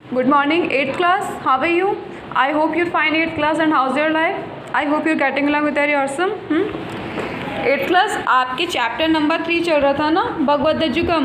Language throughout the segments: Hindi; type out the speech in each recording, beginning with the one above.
Good morning, 8th class. How are you? I hope you're fine, 8th class, and how's your life? I hope you're getting along with very awesome. 8th class, आपके चैप्टर नंबर 3 चल रहा था ना, भगवद्गीता।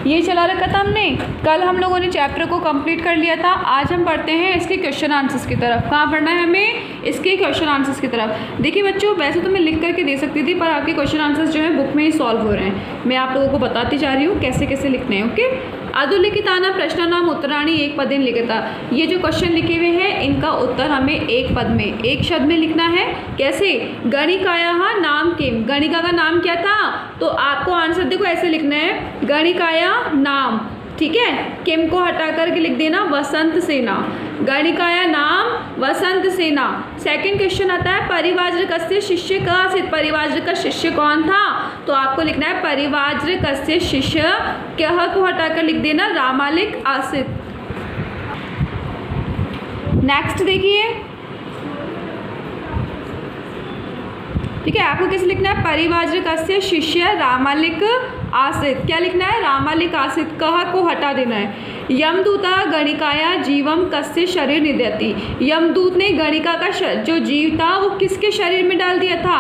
ये चला रखा था हमने। कल हम लोगों ने चैप्टर को कंप्लीट कर लिया था। आज हम पढ़ते हैं इसके क्वेश्चन आंसर्स की तरफ। कहाँ पढ़ना है हमें? इसके क्वेश्चन आंसर्स की तरफ। देखिए बच्चों, वैसे तो मैं लिख करके दे सकती थी, पर आपके क्वेश्चन आंसर्स जो है बुक में ही सॉल्व हो रहे हैं। मैं आप लोगों को बताती जा रही हूँ कैसे कैसे लिखने हैं। ओके, अधोलिखिताना प्रश्नानाम उत्तराणी एक पदेन लिखिता। ये जो क्वेश्चन लिखे हुए हैं इनका उत्तर हमें एक पद में, एक शब्द में लिखना है। कैसे? गणिकायाः नाम किम। गणिका का नाम क्या था? तो आपको आंसर देखो ऐसे लिखना है, गणिकाया नाम। ठीक है, किम को हटा करके लिख देना वसंत सेना। गणिकाया नाम वसंत सेना। सेकंड क्वेश्चन आता है परिव्राजकस्य शिष्य का आसीत्। परिव्राजक का शिष्य कौन था? तो आपको लिखना है परिव्राजकस्य शिष्य कः को हटाकर लिख देना रामालिक आसीत्। नेक्स्ट देखिए, ठीक है, आपको कैसे लिखना है? परिव्राजकस्य शिष्य रामालिक आसीत्। क्या लिखना है? रामालिक आसीत्। कः को हटा देना है। यमदूता गणिकाया जीवम कस्य शरीर निदयति। यमदूत ने गणिका का जो जीव था वो किसके शरीर में डाल दिया था?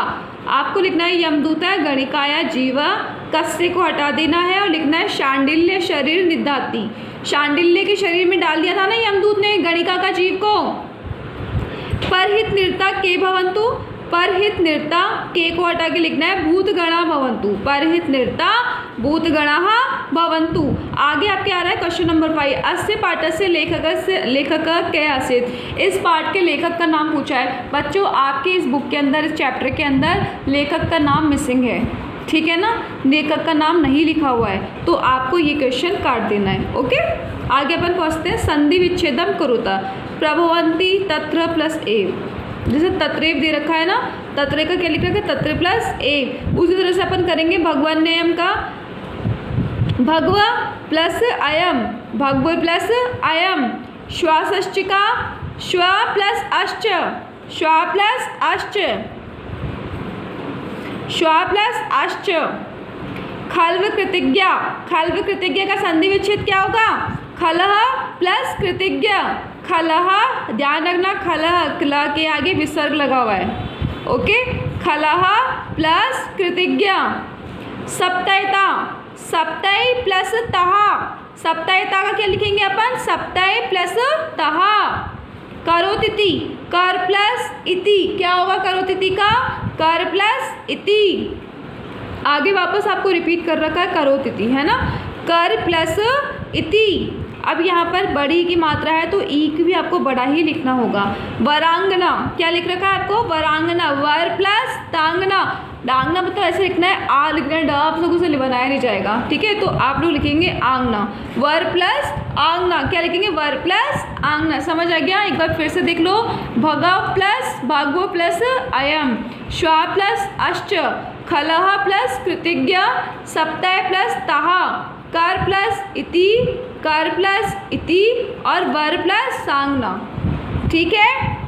आपको लिखना है यमदूता गणिकाया जीव कस्य को हटा देना है और लिखना है शांडिल्य शरीर निदयति। शांडिल्य के शरीर में डाल दिया था ना यमदूत ने गणिका का जीव को। परहित नृता के भवन्तु। परहित नृता के को हटा के लिखना है भूतगणा भवन्तु। परहित नृता भूतगणाः भवन्तु। आगे आपके आ रहा है क्वेश्चन नंबर 5। अस्य पाठस्य लेखक के आसीत्। इस पाठ के लेखक का नाम पूछा है। बच्चों आपके इस बुक के अंदर, इस चैप्टर के अंदर लेखक का नाम मिसिंग है। ठीक है ना, लेखक का नाम नहीं लिखा हुआ है, तो आपको ये क्वेश्चन काट देना है। ओके, आगे अपन पहुँचते हैं। संधि विच्छेदम कुरुता। प्रभवन्ति तत्र प्लस एव। जैसे तत्रेव दे रखा है ना, तत्रे का क्या लिख रखा है? तत्रे प्लस एव। उसी तरह से अपन करेंगे भगवन्ययम का भगव प्लस अयम, भगव प्लस अयम। श्वासश्च का श्व प्लस अश्च, श्व प्लस अश्च, श्व प्लस अश्च। खल्व कृतिज्ञा। खल्व कृतिज्ञा का संधि विच्छेद क्या होगा? खलह प्लस कृतिज्ञ। खलह, ध्यान रखना, खलह क्ला के आगे विसर्ग लगा हुआ है। ओके, खलह प्लस कृतिज्ञ। सप्तायता। सप्ताय प्लस तहा। सप्तायता का क्या लिखेंगे अपन? सप्ताय प्लस तहा। करोतिति। कर प्लस इति। क्या होगा करोतिति का? कर प्लस इति। आगे वापस आपको रिपीट कर रखा है करोतिति, है ना, कर प्लस इति। अब यहाँ पर बड़ी की मात्रा है तो ई की भी आपको बड़ा ही लिखना होगा। वरांगना। क्या लिख रखा है आपको? वरांगना। वर प्लस तांगना। डांगना मतलब ऐसे लिखना है, आ लिखना है, ड आप लोगों से बनाया नहीं जाएगा। ठीक है, तो आप लोग लिखेंगे आंगना। वर प्लस आंगना। क्या लिखेंगे? वर प्लस आंगना। समझ आ गया? एक बार फिर से देख लो। भगव प्लस भागव प्लस अयम। श्वा प्लस अश्च। खलह प्लस कृतिज्ञ। सप्ताह प्लस तहा। कर प्लस इति, कर प्लस इति और वर प्लस सांगना। ठीक है,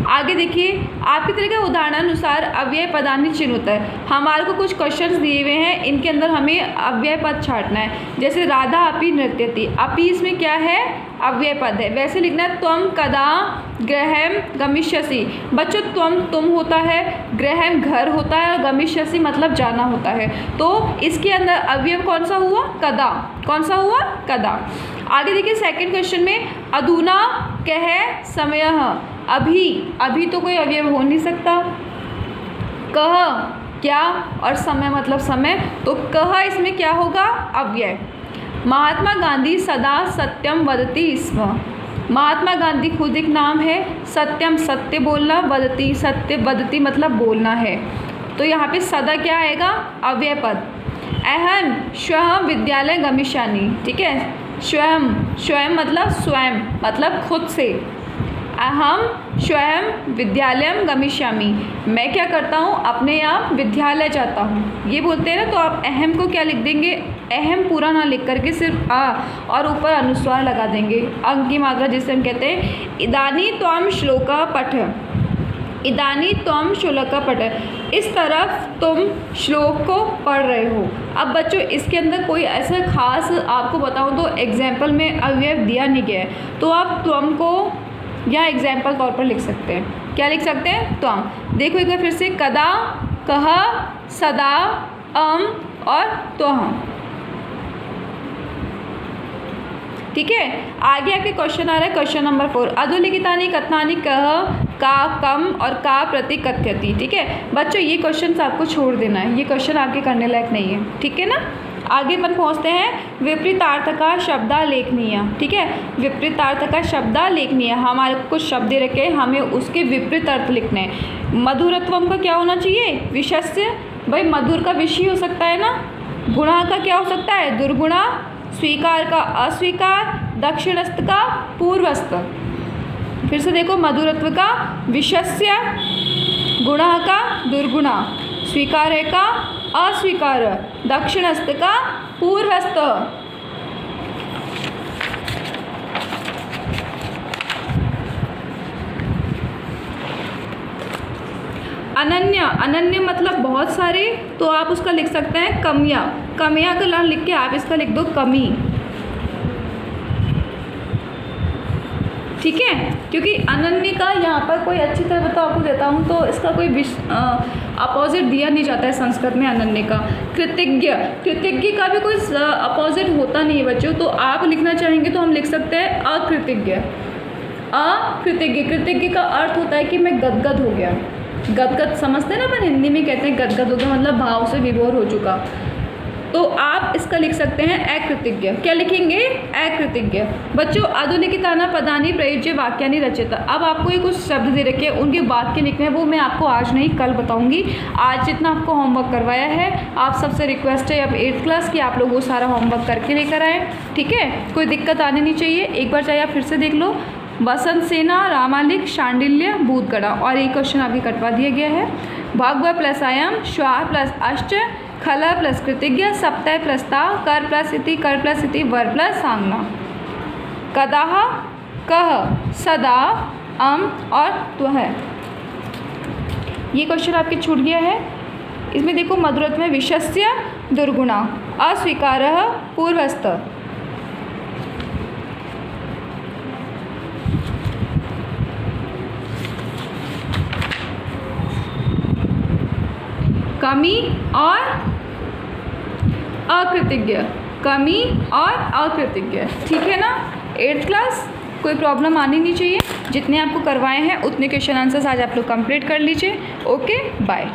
आगे देखिए। आपकी तरह के उदाहरणानुसार अव्यय पदानि चिन्ह होता है। हमारे को कुछ क्वेश्चंस दिए हुए हैं, इनके अंदर हमें अव्यय पद छांटना है। जैसे राधा अपि नृत्यति। अपि इसमें क्या है? अव्यय पद है। वैसे लिखना है त्वं कदा गृहं गमिष्यसि। बच्चों तुम होता है, गृहं घर होता है और गमिष्यसि मतलब जाना होता है। तो इसके अंदर अव्यय कौन सा हुआ? कदा। कौन सा हुआ? कदा। आगे देखिए सेकंड क्वेश्चन में अधुना कह समयः। अभी। अभी तो कोई अवयव हो नहीं सकता। कह क्या और समय मतलब समय, तो कह इसमें क्या होगा? अव्यय। महात्मा गांधी सदा सत्यम वदति स्म। महात्मा गांधी खुद एक नाम है। सत्यम सत्य बोलना, वदति सत्य, वदति मतलब बोलना है। तो यहाँ पे सदा क्या आएगा? अव्यय पद। अहम श्वः विद्यालय गमिष्यामि। ठीक है, स्वयं, स्वयं मतलब स्वयं मतलब खुद से। अहम स्वयं विद्यालयम गमिष्यामि। मैं क्या करता हूँ? अपने आप विद्यालय जाता हूँ। ये बोलते हैं ना, तो आप अहम को क्या लिख देंगे? अहम पूरा ना लिख करके सिर्फ आ और ऊपर अनुस्वार लगा देंगे, अंग की मात्रा जिसे हम कहते हैं। इदानी त्वं श्लोका पठ। इदानी त्वम शुल्क पठ, इस तरफ तुम श्लोक को पढ़ रहे हो। अब बच्चों इसके अंदर कोई ऐसा खास आपको बताऊं तो एग्जाम्पल में अवयव दिया नहीं गया है, तो आप त्वम को या एग्जाम्पल तौर पर लिख सकते हैं। क्या लिख सकते हैं? त्वम। देखो एक बार फिर से, कदा, कह, सदा, और त्वह। ठीक है, आगे आपके क्वेश्चन आ रहा है क्वेश्चन नंबर 4। अधोलिखितानि कथनानि कह, का, कम और का प्रति कथ्यति। ठीक है बच्चों, ये क्वेश्चन आपको छोड़ देना है, ये क्वेश्चन आपके करने लायक नहीं है। ठीक है ना, आगे अपन पहुँचते हैं विपरीतार्थ का शब्दालेखनीय। ठीक है, विपरीतार्थ का शब्दालेखनीय, हमारे कुछ शब्द दे रखे हैं, हमें उसके विपरीत अर्थ लिखने हैं। मधुरत्वम का क्या होना चाहिए? विशस्य। भाई मधुर का विषय हो सकता है ना। गुणा का क्या हो सकता है? दुर्गुणा। स्वीकार का अस्वीकार। दक्षिणस्थ का पूर्वस्थ। फिर से देखो, मधुरत्व का विशस्य, गुणा का दुर्गुणा, स्वीकार का अस्वीकार, दक्षिणस्थ का पूर्वस्थ। अनन्य, अनन्य मतलब बहुत सारे, तो आप उसका लिख सकते हैं कमियाँ। कमियाँ का लाइन लिख के आप इसका लिख दो कमी। ठीक है, क्योंकि अनन्य का यहाँ पर कोई अच्छी तरह तो आपको देता हूँ, तो इसका कोई अपोजिट दिया नहीं जाता है संस्कृत में अनन्य का। कृतज्ञ, कृतज्ञ का भी कोई अपोजिट होता नहीं है बच्चों, तो आप लिखना चाहेंगे तो हम लिख सकते हैं अकृतज्ञ। अकृतज्ञ, कृतज्ञ का अर्थ होता है कि मैं गदगद हो गया। गदगद समझते हैं ना अपन, हिंदी में कहते हैं गदगद हो गया, मतलब भाव से विभोर हो चुका। तो आप इसका लिख सकते हैं अकृतज्ञ। क्या लिखेंगे? अकृतज्ञ। बच्चों अधोलिखितानि पदानि प्रयुज्य वाक्यानि रचयत। अब आपको ये कुछ शब्द दे रखे हैं, उनके वाक्य लिखने हैं, वो मैं आपको आज नहीं कल बताऊंगी। आज जितना आपको होमवर्क करवाया है, आप सबसे रिक्वेस्ट है अब 8th क्लास की आप लोग वो सारा होमवर्क करके लेकर आए। ठीक है, कोई दिक्कत आनी नहीं चाहिए। एक बार चाहे आप फिर से देख लो। वसंत सेना, रामालिक, शांडिल्य, भूतगढ़ा, और एक क्वेश्चन अभी कटवा दिया गया है। भगव प्लस अयम, श्वाह प्लस अश्च, खल प्लस कृतज्ञ, सप्तय प्लस ता, कर प्लस इति, कर प्लस इति, वर प्लस सांगना। कदाह, कह, सदा, और त्वह। ये क्वेश्चन आपके छूट गया है। इसमें देखो मधुरत्व में विशस्य, दुर्गुणा, अस्वीकारः, पूर्वस्थ। कमी और अकृतज्ञ, कमी और अकृतज्ञ। ठीक है ना, 8th क्लास, कोई प्रॉब्लम आनी नहीं चाहिए। जितने आपको करवाए हैं उतने क्वेश्चन आंसर्स आज आप लोग कंप्लीट कर लीजिए। Okay, bye.